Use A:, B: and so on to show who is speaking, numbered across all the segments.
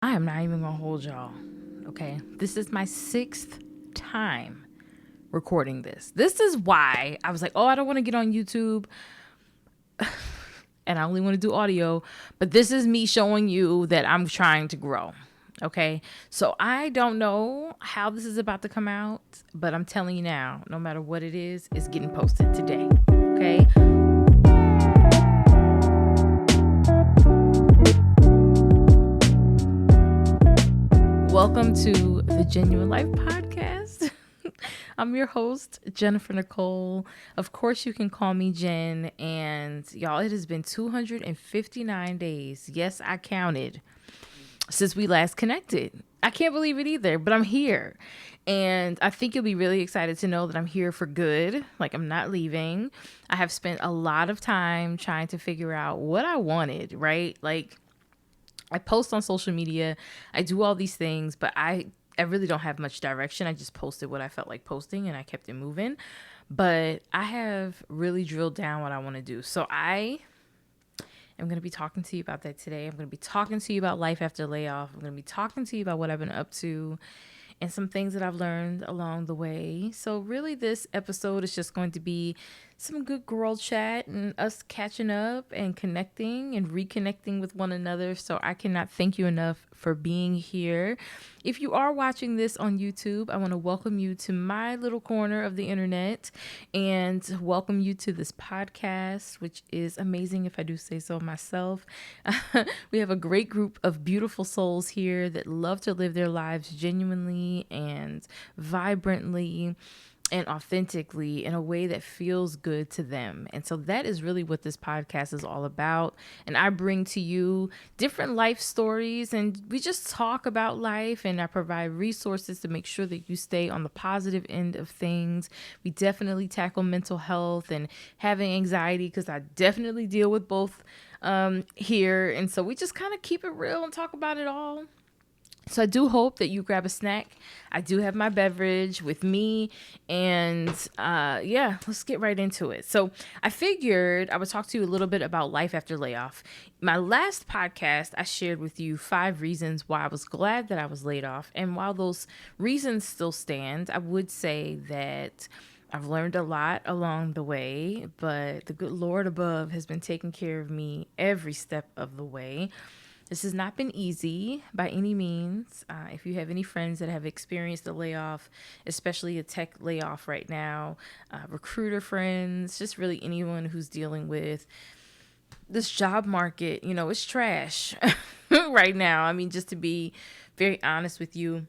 A: I am not even gonna hold y'all. Okay. This is my sixth time recording this. This is why I was like, oh, I don't want to get on YouTube and I only want to do audio. But this is me showing you that I'm trying to grow. Okay. So I don't know how this is about to come out, but I'm telling you now, no matter what it is, it's getting posted today. Okay. Welcome to the Jennuine Life podcast. I'm your host, Jennifer Nicole. Of course, you can call me Jen. And y'all, it has been 259 days. Yes, I counted since we last connected. I can't believe it either, but I'm here. And I think you'll be really excited to know that I'm here for good. Like, I'm not leaving. I have spent a lot of time trying to figure out what I wanted, right? Like, I post on social media, I do all these things, but I really don't have much direction. I just posted what I felt like posting and I kept it moving. But I have really drilled down what I want to do. So I am going to be talking to you about that today. I'm going to be talking to you about life after layoff. I'm going to be talking to you about what I've been up to and some things that I've learned along the way. So really this episode is just going to be some good girl chat and us catching up and connecting and reconnecting with one another. So I cannot thank you enough for being here. If you are watching this on YouTube, I want to welcome you to my little corner of the internet and welcome you to this podcast, which is amazing if I do say so myself. We have a great group of beautiful souls here that love to live their lives genuinely and vibrantly and authentically in a way that feels good to them. And so that is really what this podcast is all about. And I bring to you different life stories and we just talk about life, and I provide resources to make sure that you stay on the positive end of things. We definitely tackle mental health and having anxiety, because I definitely deal with both here. And so we just kind of keep it real and talk about it all. So I do hope that you grab a snack. I do have my beverage with me, and yeah, let's get right into it. So I figured I would talk to you a little bit about life after layoff. My last podcast, I shared with you 5 reasons why I was glad that I was laid off. And while those reasons still stand, I would say that I've learned a lot along the way, but the good Lord above has been taking care of me every step of the way. This has not been easy by any means. If you have any friends that have experienced a layoff, especially a tech layoff right now, recruiter friends, just really anyone who's dealing with this job market, it's trash right now. I mean, just to be very honest with you.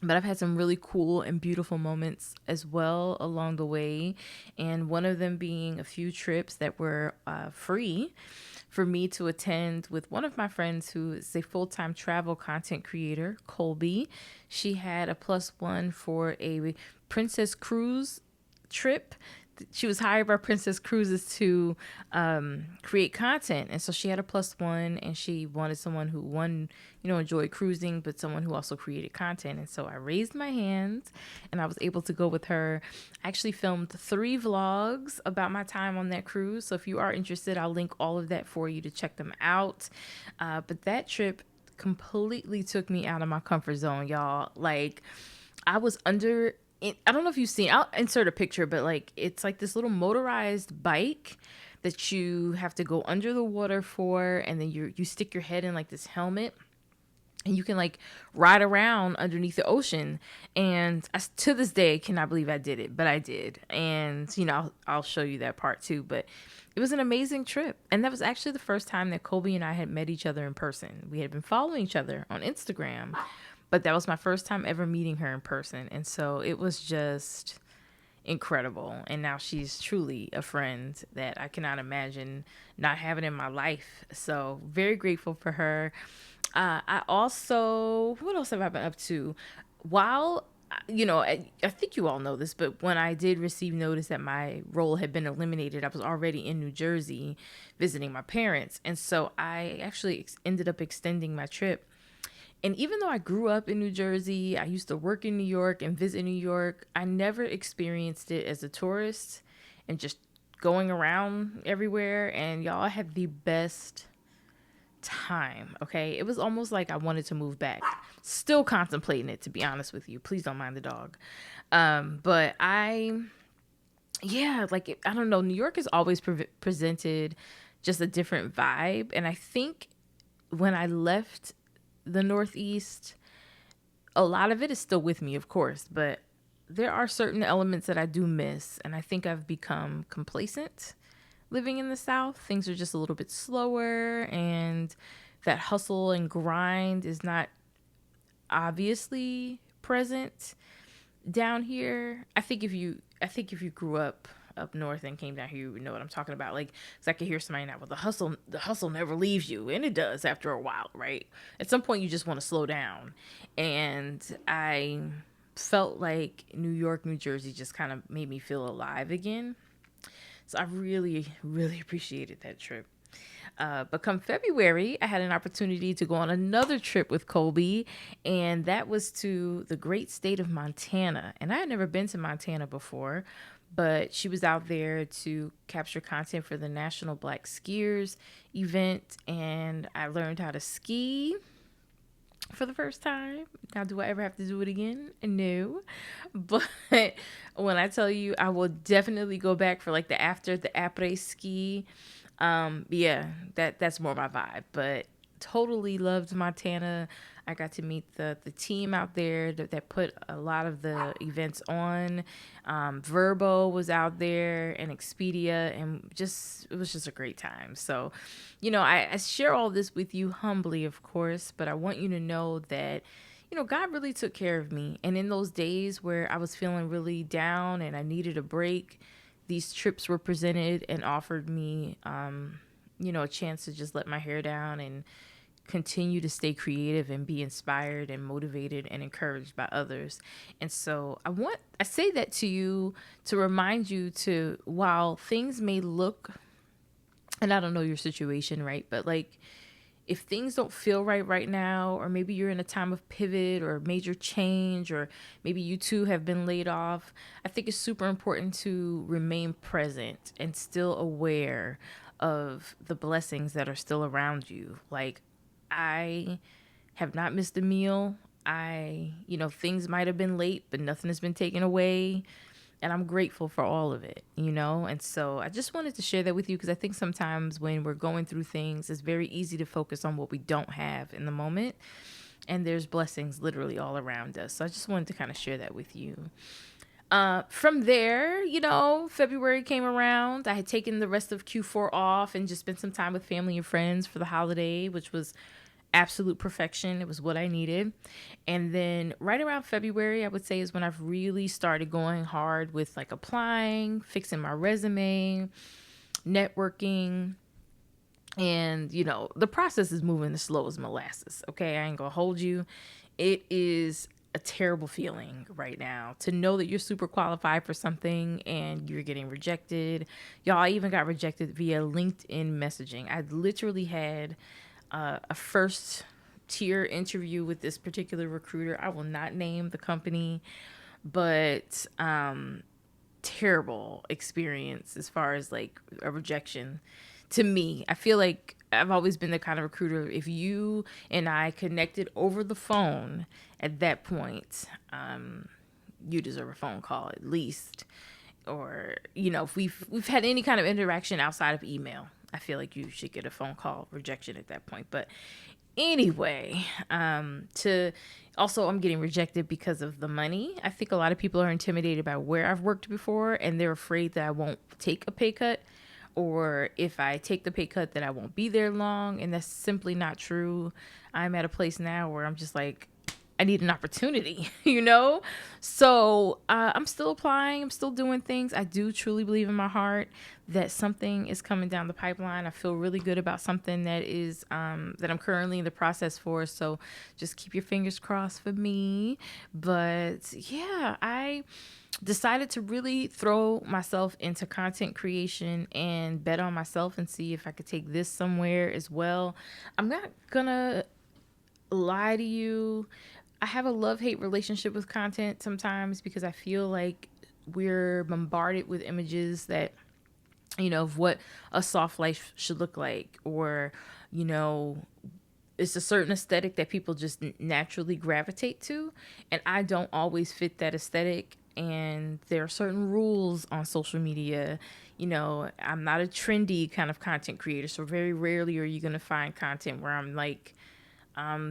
A: But I've had some really cool and beautiful moments as well along the way. And one of them being a few trips that were free for me to attend with one of my friends who is a full-time travel content creator, Colby. She had a +1 for a Princess Cruise trip. She was hired by Princess Cruises to create content. And so she had a +1, and she wanted someone who, one, enjoyed cruising, but someone who also created content. And so I raised my hand and I was able to go with her. I actually filmed 3 vlogs about my time on that cruise. So if you are interested, I'll link all of that for you to check them out. But that trip completely took me out of my comfort zone, y'all. Like, I was under, I don't know if you've seen, I'll insert a picture, but like, it's like this little motorized bike that you have to go under the water for, and then you stick your head in like this helmet, and you can like ride around underneath the ocean. And to this day, cannot believe I did it, but I did. And I'll show you that part too. But it was an amazing trip, and that was actually the first time that Colby and I had met each other in person. We had been following each other on Instagram, but that was my first time ever meeting her in person. And so it was just incredible. And now she's truly a friend that I cannot imagine not having in my life. So very grateful for her. I also, what else have I been up to? While, I think you all know this, but when I did receive notice that my role had been eliminated, I was already in New Jersey visiting my parents. And so I actually ended up extending my trip. And even though I grew up in New Jersey, I used to work in New York and visit New York, I never experienced it as a tourist and just going around everywhere. And y'all, I had the best time. Okay. It was almost like I wanted to move back. Still contemplating it, to be honest with you. Please don't mind the dog. But yeah, like, I don't know. New York has always presented just a different vibe. And I think when I left the Northeast, a lot of it is still with me, of course, but there are certain elements that I do miss. And I think I've become complacent living in the South. Things are just a little bit slower, and that hustle and grind is not obviously present down here. I think if you grew up north and came down here, you would know what I'm talking about. Like, 'cause I could hear somebody now, well, the hustle never leaves you, and it does after a while, right? At some point, you just want to slow down, and I felt like New York, New Jersey just kind of made me feel alive again. So I really, really appreciated that trip. But come February, I had an opportunity to go on another trip with Colby, and that was to the great state of Montana. And I had never been to Montana before, but she was out there to capture content for the National Black Skiers event, and I learned how to ski for the first time. Now, do I ever have to do it again? No. But when I tell you, I will definitely go back for like the après ski. Yeah, that's more my vibe. But totally loved Montana. I got to meet the team out there that put a lot of the events on. Verbo was out there, and Expedia, and it was just a great time. So, I share all this with you humbly, of course, but I want you to know that, God really took care of me. And in those days where I was feeling really down and I needed a break, these trips were presented and offered me, a chance to just let my hair down and continue to stay creative and be inspired and motivated and encouraged by others. And so I say that to you to remind you to, while things may look, and I don't know your situation, right? But like, if things don't feel right now, or maybe you're in a time of pivot or major change, or maybe you too have been laid off, I think it's super important to remain present and still aware of the blessings that are still around you. Like, I have not missed a meal. Things might have been late, but nothing has been taken away. And I'm grateful for all of it, And so I just wanted to share that with you, because I think sometimes when we're going through things, it's very easy to focus on what we don't have in the moment. And there's blessings literally all around us. So I just wanted to kind of share that with you. From there, February came around. I had taken the rest of Q4 off and just spent some time with family and friends for the holiday, which was absolute perfection. It was what I needed. And then right around February, I would say, is when I've really started going hard with like applying, fixing my resume, networking. And, the process is moving as slow as molasses. Okay. I ain't gonna hold you. It is a terrible feeling right now to know that you're super qualified for something and you're getting rejected. Y'all, I even got rejected via LinkedIn messaging. I literally had a first tier interview with this particular recruiter. I will not name the company, but terrible experience as far as like a rejection. To me, I feel like I've always been the kind of recruiter, if you and I connected over the phone at that point, you deserve a phone call at least. Or, if we've had any kind of interaction outside of email, I feel like you should get a phone call rejection at that point. But anyway, I'm getting rejected because of the money. I think a lot of people are intimidated by where I've worked before, and they're afraid that I won't take a pay cut, or if I take the pay cut that I won't be there long. And that's simply not true. I'm at a place now where I'm just like, I need an opportunity, So I'm still applying. I'm still doing things. I do truly believe in my heart that something is coming down the pipeline. I feel really good about something that is that I'm currently in the process for. So just keep your fingers crossed for me. But yeah, I decided to really throw myself into content creation and bet on myself and see if I could take this somewhere as well. I'm not gonna lie to you. I have a love-hate relationship with content sometimes, because I feel like we're bombarded with images that of what a soft life should look like, or, you know, it's a certain aesthetic that people just naturally gravitate to. And I don't always fit that aesthetic. And there are certain rules on social media. I'm not a trendy kind of content creator. So very rarely are you going to find content where I'm like,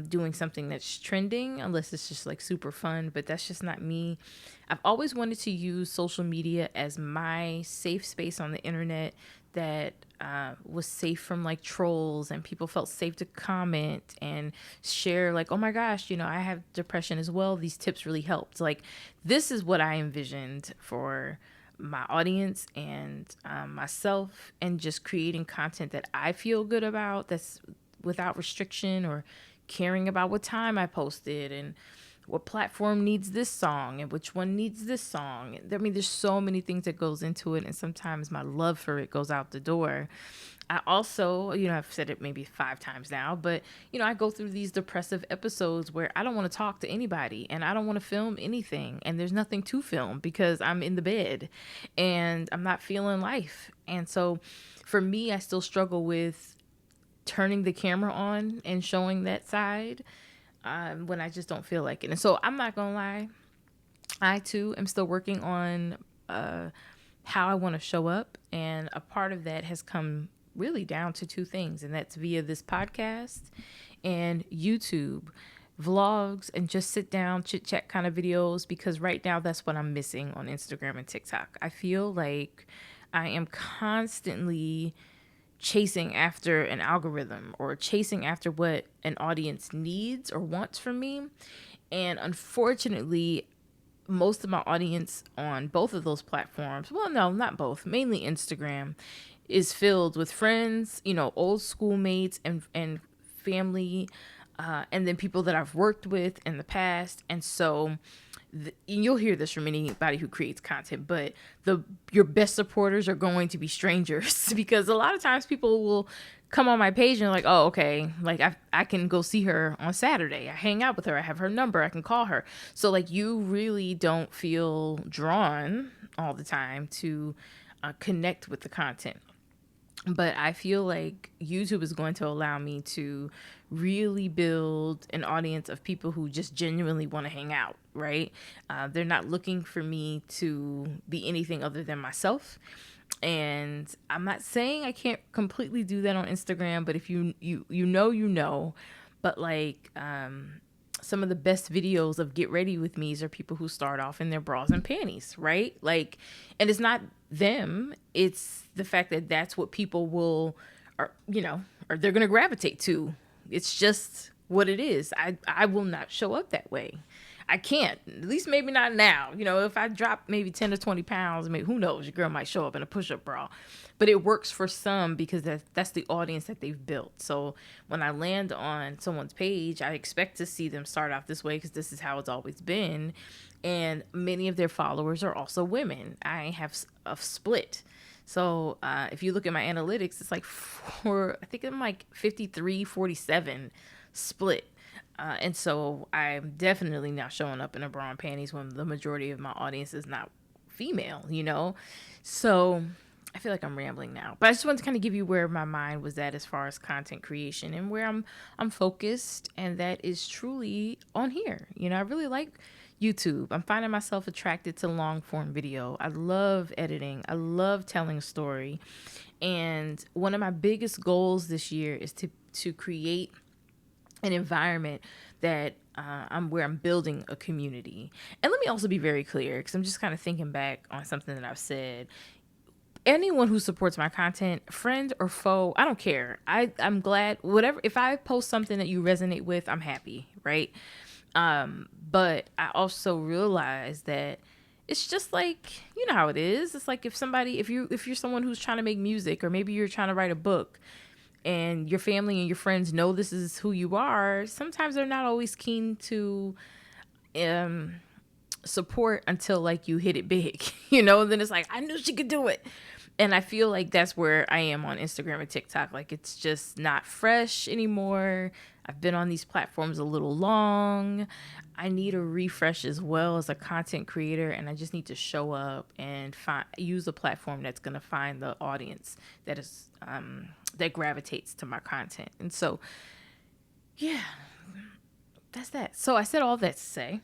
A: doing something that's trending, unless it's just like super fun, but that's just not me. I've always wanted to use social media as my safe space on the internet that was safe from like trolls, and people felt safe to comment and share like, oh my gosh, I have depression as well. These tips really helped. Like, this is what I envisioned for my audience and myself, and just creating content that I feel good about, that's without restriction, or caring about what time I posted and what platform needs this song and which one needs this song. I mean, there's so many things that goes into it, and sometimes my love for it goes out the door. I also, I've said it maybe 5 times now, but, I go through these depressive episodes where I don't want to talk to anybody and I don't want to film anything, and there's nothing to film because I'm in the bed and I'm not feeling life. And so for me, I still struggle with turning the camera on and showing that side when I just don't feel like it. And so I'm not gonna lie, I too am still working on how I want to show up, and a part of that has come really down to 2 things, and that's via this podcast and YouTube vlogs, and just sit down chit chat kind of videos, because right now that's what I'm missing on Instagram and TikTok. I feel like I am constantly chasing after an algorithm, or chasing after what an audience needs or wants from me. And unfortunately, most of my audience on both of those platforms, well, no, not both, mainly Instagram, is filled with friends, old schoolmates and family, and then people that I've worked with in the past. And so you'll hear this from anybody who creates content, but your best supporters are going to be strangers because a lot of times people will come on my page and like, oh, okay, like I can go see her on Saturday. I hang out with her. I have her number. I can call her. So like, you really don't feel drawn all the time to connect with the content. But I feel like YouTube is going to allow me to really build an audience of people who just genuinely want to hang out, right? They're not looking for me to be anything other than myself. And I'm not saying I can't completely do that on Instagram, but if you know. But like, some of the best videos of get ready with me's are people who start off in their bras and panties, right? Like, and it's not them, it's the fact that that's what people or they're gonna gravitate to. It's just what it is. I will not show up that way. I can't, at least maybe not now. If I drop maybe 10 to 20 pounds, maybe, who knows, your girl might show up in a push-up bra. But it works for some because that's the audience that they've built. So when I land on someone's page, I expect to see them start off this way because this is how it's always been. And many of their followers are also women. I have a split. So if you look at my analytics, it's like I think I'm like 53-47 split. And so I'm definitely not showing up in a bra and panties when the majority of my audience is not female, So I feel like I'm rambling now, but I just wanted to kind of give you where my mind was at as far as content creation and where I'm focused. And that is truly on here. I really like YouTube. I'm finding myself attracted to long form video. I love editing. I love telling a story. And one of my biggest goals this year is to create an environment that I'm building a community. And let me also be very clear, because I'm just kind of thinking back on something that I've said. Anyone who supports my content, friend or foe, I don't care. I'm glad, whatever. If I post something that you resonate with, I'm happy, right? But I also realize that it's just like, you know how it is. It's like if you're someone who's trying to make music, or maybe you're trying to write a book, and your family and your friends know this is who you are, sometimes they're not always keen to support until like you hit it big, and then it's like, I knew she could do it. And I feel like that's where I am on Instagram and TikTok. Like, it's just not fresh anymore. I've been on these platforms a little long. I need a refresh as well as a content creator, and I just need to show up and use a platform that's going to find the audience that is that gravitates to my content. And so, yeah, that's that. So I said all that to say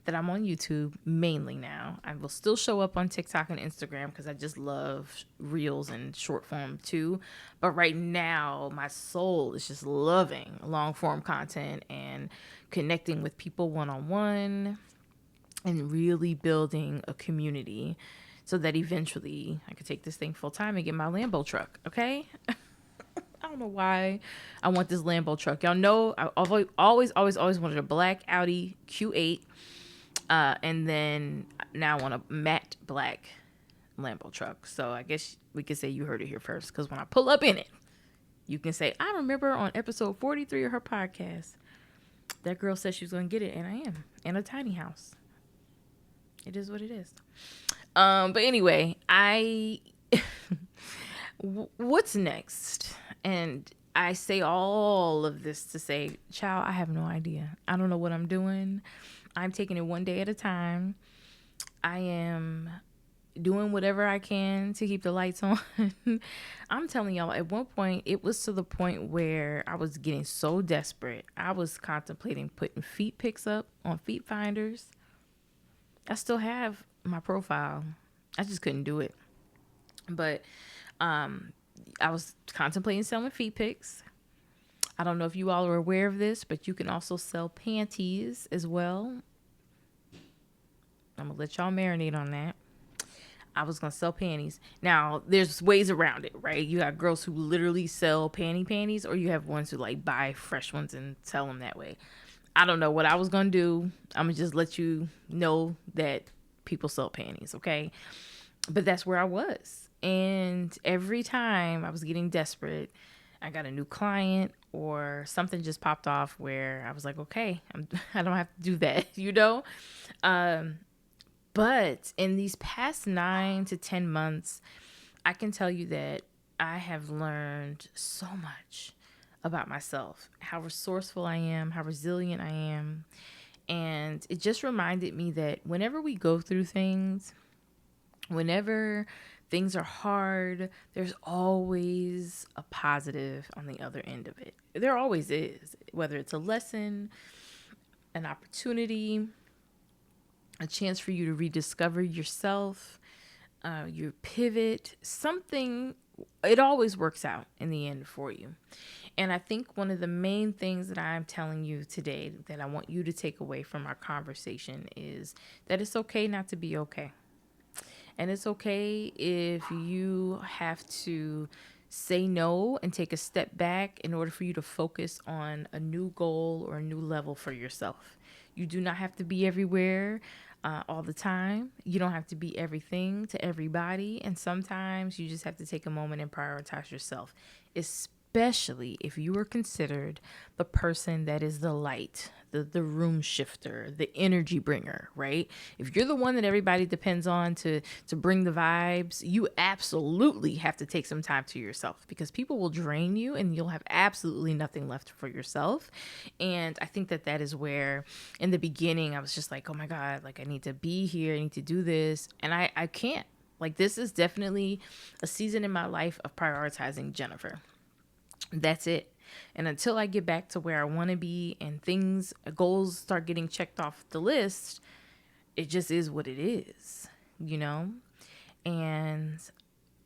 A: that I'm on YouTube mainly now. I will still show up on TikTok and Instagram because I just love reels and short form too. But right now, my soul is just loving long form content and connecting with people one-on-one and really building a community so that eventually I could take this thing full time and get my Lambo truck. Okay. I don't know why I want this Lambo truck. Y'all know I've always wanted a black Audi Q8. And then now I want a matte black Lambo truck. So I guess we could say you heard it here first. Because when I pull up in it, you can say, I remember on episode 43 of her podcast, that girl said she was going to get it. And I am. In a tiny house. It is what it is. But anyway, what's next? And I say all of this to say, child, I have no idea. I don't know what I'm doing. I'm taking it one day at a time. I am doing whatever I can to keep the lights on. I'm telling y'all, at one point, it was to the point where I was getting so desperate. I was contemplating putting feet pics up on Feet Finders. I still have my profile. I just couldn't do it. But I was contemplating selling feet pics. I don't know if you all are aware of this, but you can also sell panties as well. I'm going to let y'all marinate on that. I was going to sell panties. Now, there's ways around it, right? You got girls who literally sell panties, or you have ones who like buy fresh ones and sell them that way. I don't know what I was going to do. I'm going to just let you know that people sell panties, okay? But that's where I was. And every time I was getting desperate, I got a new client or something just popped off where I was like, okay, I don't have to do that, you know? But in these past 9 to 10 months, I can tell you that I have learned so much about myself, how resourceful I am, how resilient I am. And it just reminded me that whenever we go through things, whenever things are hard, there's always a positive on the other end of it. There always is, whether it's a lesson, an opportunity, a chance for you to rediscover yourself, your pivot, something. It always works out in the end for you. And I think one of the main things that I'm telling you today that I want you to take away from our conversation is that it's okay not to be okay. And it's okay if you have to say no and take a step back in order for you to focus on a new goal or a new level for yourself. You do not have to be everywhere all the time. You don't have to be everything to everybody. And sometimes you just have to take a moment and prioritize yourself, especially if you are considered the person that is the light, the room shifter, the energy bringer, right? If you're the one that everybody depends on to bring the vibes, you absolutely have to take some time to yourself, because people will drain you and you'll have absolutely nothing left for yourself. And I think that is where in the beginning I was just like, oh my God, like I need to be here, I need to do this. And I can't. Like, this is definitely a season in my life of prioritizing Jennifer. That's it. And until I get back to where I want to be and goals start getting checked off the list, it just is what it is, you know? And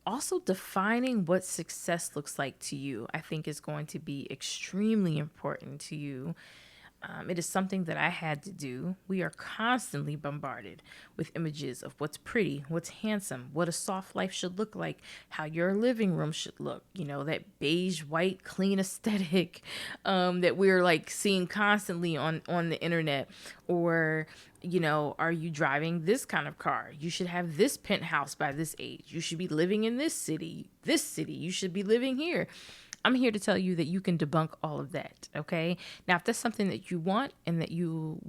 A: also defining what success looks like to you, I think is going to be extremely important to you. It is something that I had to do. We are constantly bombarded with images of what's pretty, what's handsome, what a soft life should look like, how your living room should look, you know, that beige, white, clean aesthetic that we're like seeing constantly on the internet. Or, you know, are you driving this kind of car? You should have this penthouse by this age. You should be living in this city. You should be living here. I'm here to tell you that you can debunk all of that, okay? Now, if that's something that you want and that you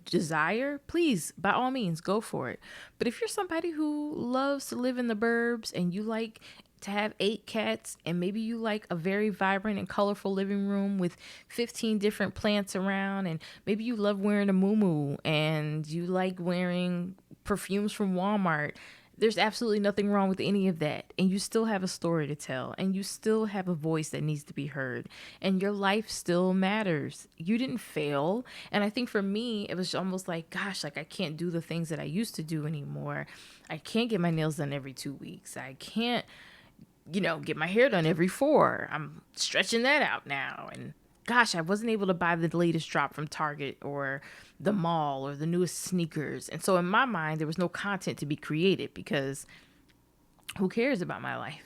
A: desire, please, by all means, go for it. But if you're somebody who loves to live in the burbs and you like to have 8 cats, and maybe you like a very vibrant and colorful living room with 15 different plants around, and maybe you love wearing a muumuu and you like wearing perfumes from Walmart. There's absolutely nothing wrong with any of that, and you still have a story to tell, and you still have a voice that needs to be heard, and your life still matters. You didn't fail. And I think for me, it was almost like, gosh, like I can't do the things that I used to do anymore. I can't get my nails done every 2 weeks. I can't, get my hair done every 4. I'm stretching that out now. And gosh, I wasn't able to buy the latest drop from Target or the mall or the newest sneakers. And so in my mind, there was no content to be created because who cares about my life?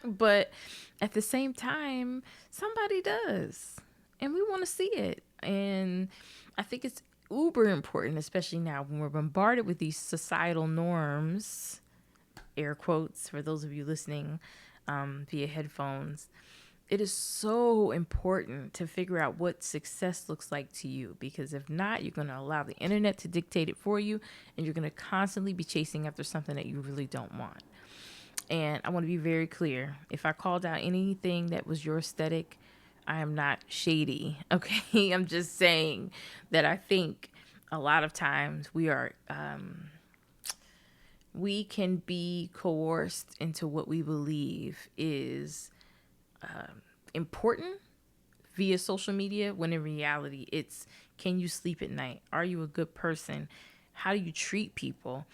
A: But at the same time, somebody does. And we want to see it. And I think it's uber important, especially now when we're bombarded with these societal norms, air quotes for those of you listening via headphones. It is so important to figure out what success looks like to you, because if not, you're going to allow the internet to dictate it for you, and you're going to constantly be chasing after something that you really don't want. And I want to be very clear. If I called out anything that was your aesthetic, I am not shady. Okay. I'm just saying that I think a lot of times we can be coerced into what we believe is important via social media, when in reality it's, can you sleep at night? Are you a good person? How do you treat people?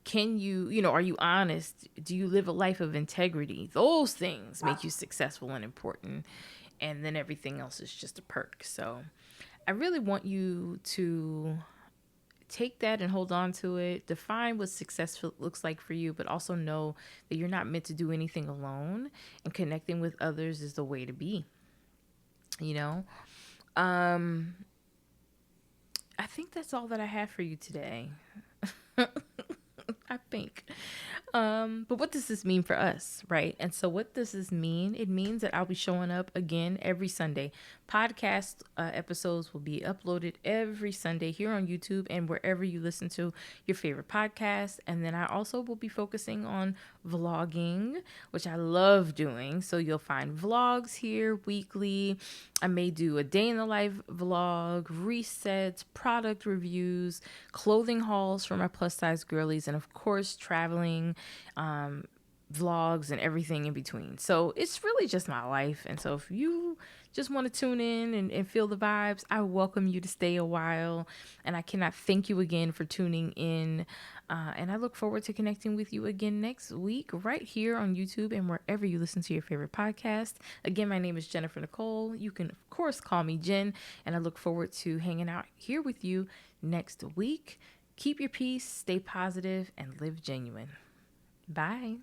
A: Can you, are you honest? Do you live a life of integrity? Those things make you successful and important. And then everything else is just a perk. So I really want you to take that and hold on to it. Define what success looks like for you, but also know that you're not meant to do anything alone, and connecting with others is the way to be. I think that's all that I have for you today. I think. But what does this mean for us, right? And so what does this mean? It means that I'll be showing up again every Sunday. Podcast episodes will be uploaded every Sunday here on YouTube and wherever you listen to your favorite podcast. And then I also will be focusing on vlogging, which I love doing. So you'll find vlogs here weekly. I may do a day in the life vlog, resets, product reviews, clothing hauls for my plus size girlies, and of course, traveling, vlogs, and everything in between. So it's really just my life. And so if you just want to tune in and feel the vibes, I welcome you to stay a while. And I cannot thank you again for tuning in. And I look forward to connecting with you again next week, right here on YouTube and wherever you listen to your favorite podcast. Again, my name is Jennifer Nicole. You can, of course, call me Jen. And I look forward to hanging out here with you next week. Keep your peace, stay positive, and live genuine. Bye.